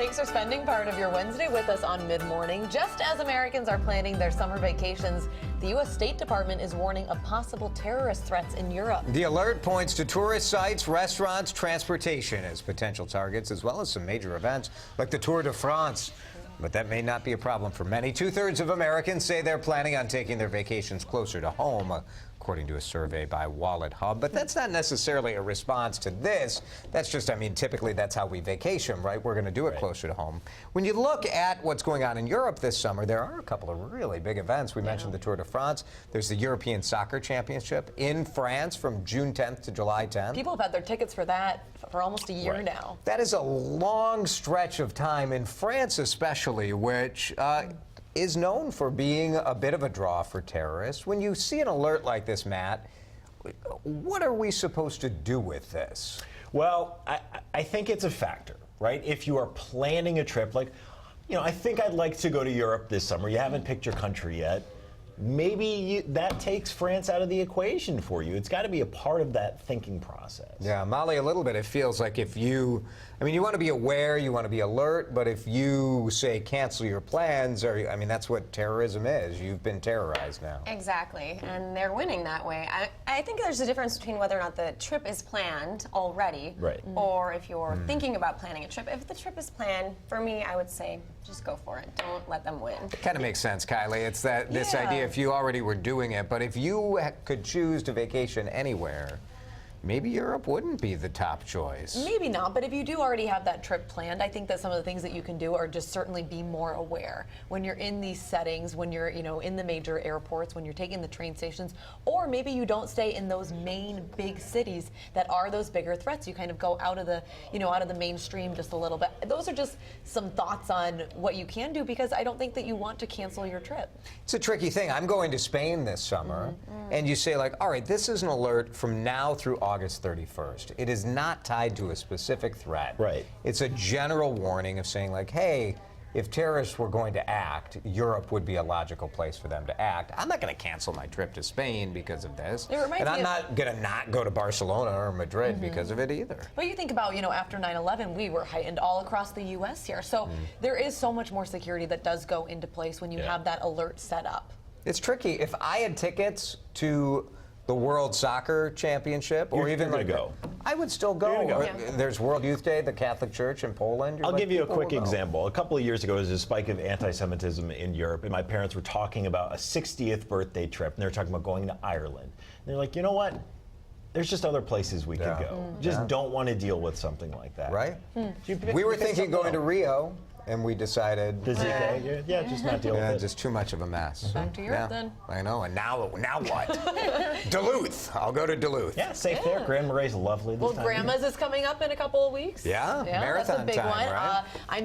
Thanks for spending part of your Wednesday with us on Mid-Morning. Just as Americans are planning their summer vacations, the U.S. State Department is warning of possible terrorist threats in Europe. The alert points to tourist sites, restaurants, transportation as potential targets, as well as some major events like the Tour de France. But that may not be a problem for many. 2/3 of Americans say they're planning on taking their vacations closer to home, according to a survey by Wallet Hub. But that's not necessarily a response to this. That's just, typically that's how we vacation, right? We're going to do it closer to home. When you look at what's going on in Europe this summer, there are a couple of really big events. We mentioned the Tour de France. There's the European Soccer Championship in France from June 10th to July 10th. People have had their tickets for that for almost a year now. That is a long stretch of time in France, especially, which is known for being a bit of a draw for terrorists. When you see an alert like this, Matt, what are we supposed to do with this? Well, I think it's a factor, right? If you are planning a trip, like, I think I'd like to go to Europe this summer. You haven't picked your country yet. Maybe that takes France out of the equation for you. It's got to be a part of that thinking process. Yeah, Molly, a little bit. It feels like if you, you want to be aware, you want to be alert, but if you say cancel your plans, or that's what terrorism is. You've been terrorized now. Exactly, and they're winning that way. I think there's a difference between whether or not the trip is planned already, or if you're thinking about planning a trip. If the trip is planned, for me, I would say just go for it. Don't let them win. It kind of makes sense, Kylie. It's this idea if you already were doing it, but if you could choose to vacation anywhere, maybe Europe wouldn't be the top choice. Maybe not, but if you do already have that trip planned, I think that some of the things that you can do are just certainly be more aware. When you're in these settings, when you're in the major airports, when you're taking the train stations, or maybe you don't stay in those main big cities that are those bigger threats. You kind of go out of the, out of the mainstream just a little bit. Those are just some thoughts on what you can do, because I don't think that you want to cancel your trip. It's a tricky thing. I'm going to Spain this summer, and you say, like, all right, this is an alert from now through August 31st. It is not tied to a specific threat. Right. It's a general warning of saying, like, hey, if terrorists were going to act, Europe would be a logical place for them to act. I'm not going to cancel my trip to Spain because of this. And I'm not going to not go to Barcelona or Madrid because of it either. But you think about, after 9/11, we were heightened all across the U.S. here. So there is so much more security that does go into place when you have that alert set up. It's tricky. If I had tickets to the World Soccer Championship, or even I would still go. There's World Youth Day, the Catholic Church in Poland. I'll give you a quick example. A couple of years ago, there was a spike of anti-Semitism in Europe, and my parents were talking about a 60th birthday trip, and they were talking about going to Ireland. And they're like, you know what? There's just other places we could go. Just don't want to deal with something like that. Right? We were thinking going to Rio. And we decided, just not deal with it. Just too much of a mess. Back to Europe then. I know, and now what? Duluth. I'll go to Duluth. Yeah, safe there. Grand Marais lovely this time. Grandma's is coming up in a couple of weeks. Yeah, marathon that's a big time, one. Right? I'm